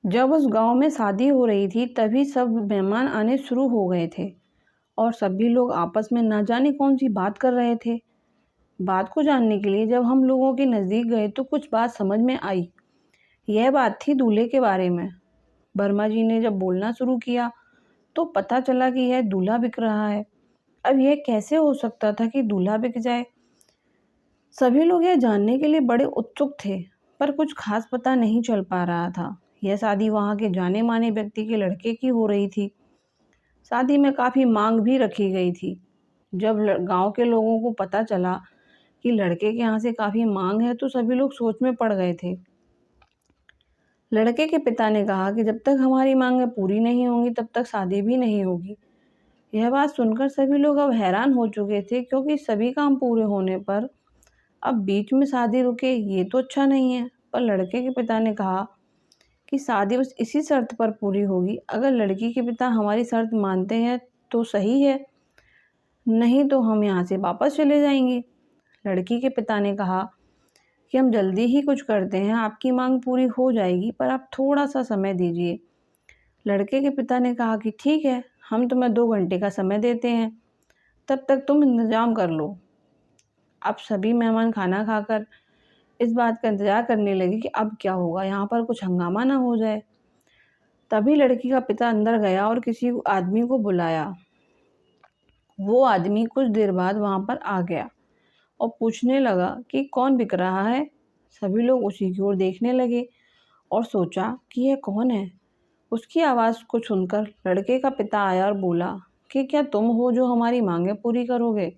जब उस गांव में शादी हो रही थी तभी सब मेहमान आने शुरू हो गए थे और सभी लोग आपस में ना जाने कौन सी बात कर रहे थे। बात को जानने के लिए जब हम लोगों के नज़दीक गए तो कुछ बात समझ में आई। यह बात थी दूल्हे के बारे में। वर्मा जी ने जब बोलना शुरू किया तो पता चला कि यह दूल्हा बिक रहा है। अब यह कैसे हो सकता था कि दूल्हा बिक जाए। सभी लोग यह जानने के लिए बड़े उत्सुक थे, पर कुछ खास पता नहीं चल पा रहा था। यह शादी वहाँ के जाने माने व्यक्ति के लड़के की हो रही थी। शादी में काफ़ी मांग भी रखी गई थी। जब गांव के लोगों को पता चला कि लड़के के यहाँ से काफ़ी मांग है तो सभी लोग सोच में पड़ गए थे। लड़के के पिता ने कहा कि जब तक हमारी मांगें पूरी नहीं होंगी तब तक शादी भी नहीं होगी। यह बात सुनकर सभी लोग अब हैरान हो चुके थे, क्योंकि सभी काम पूरे होने पर अब बीच में शादी रुके ये तो अच्छा नहीं है। पर लड़के के पिता ने कहा कि शादी बस इसी शर्त पर पूरी होगी, अगर लड़की के पिता हमारी शर्त मानते हैं तो सही है, नहीं तो हम यहाँ से वापस चले जाएंगे। लड़की के पिता ने कहा कि हम जल्दी ही कुछ करते हैं, आपकी मांग पूरी हो जाएगी, पर आप थोड़ा सा समय दीजिए। लड़के के पिता ने कहा कि ठीक है, हम तुम्हें 2 घंटे का समय देते हैं, तब तक तुम इंतज़ाम कर लो। अब सभी मेहमान खाना खाकर इस बात का इंतज़ार करने लगे कि अब क्या होगा, यहाँ पर कुछ हंगामा ना हो जाए। तभी लड़की का पिता अंदर गया और किसी आदमी को बुलाया। वो आदमी कुछ देर बाद वहाँ पर आ गया और पूछने लगा कि कौन बिक रहा है। सभी लोग उसी की ओर देखने लगे और सोचा कि यह कौन है। उसकी आवाज़ को सुनकर लड़के का पिता आया और बोला कि क्या तुम हो जो हमारी मांगें पूरी करोगे।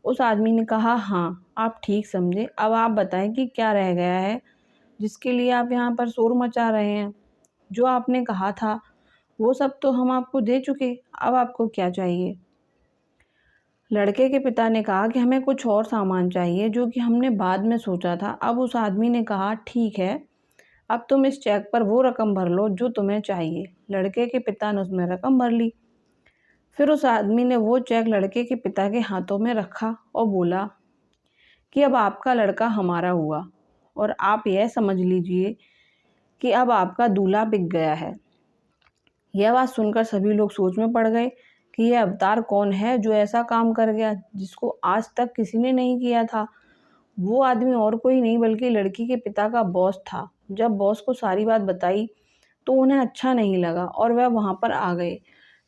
उस आदमी ने कहा, हाँ, आप ठीक समझे। अब आप बताएं कि क्या रह गया है जिसके लिए आप यहाँ पर शोर मचा रहे हैं। जो आपने कहा था वो सब तो हम आपको दे चुके, अब आपको क्या चाहिए। लड़के के पिता ने कहा कि हमें कुछ और सामान चाहिए जो कि हमने बाद में सोचा था। अब उस आदमी ने कहा, ठीक है, अब तुम इस चेक पर वो रकम भर लो जो तुम्हें चाहिए। लड़के के पिता ने उसमें रकम भर ली। फिर उस आदमी ने वो चेक लड़के के पिता के हाथों में रखा और बोला कि अब आपका लड़का हमारा हुआ और आप यह समझ लीजिए कि अब आपका दूल्हा बिक गया है। यह बात सुनकर सभी लोग सोच में पड़ गए कि यह अवतार कौन है जो ऐसा काम कर गया जिसको आज तक किसी ने नहीं किया था। वो आदमी और कोई नहीं बल्कि लड़की के पिता का बॉस था। जब बॉस को सारी बात बताई तो उन्हें अच्छा नहीं लगा और वह वहाँ पर आ गए।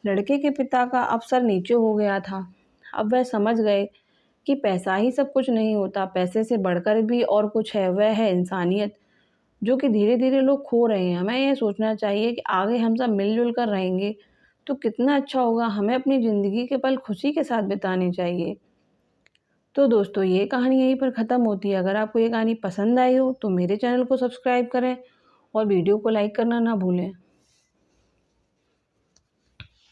लड़के के पिता का अब सर नीचे हो गया था। अब वह समझ गए कि पैसा ही सब कुछ नहीं होता, पैसे से बढ़कर भी और कुछ है, वह है इंसानियत, जो कि धीरे धीरे लोग खो रहे हैं। हमें ये सोचना चाहिए कि आगे हम सब मिलजुल कर रहेंगे तो कितना अच्छा होगा। हमें अपनी ज़िंदगी के पल खुशी के साथ बिताने चाहिए। तो दोस्तों, ये कहानी यहीं पर ख़त्म होती है। अगर आपको ये कहानी पसंद आई हो तो मेरे चैनल को सब्सक्राइब करें और वीडियो को लाइक करना ना भूलें।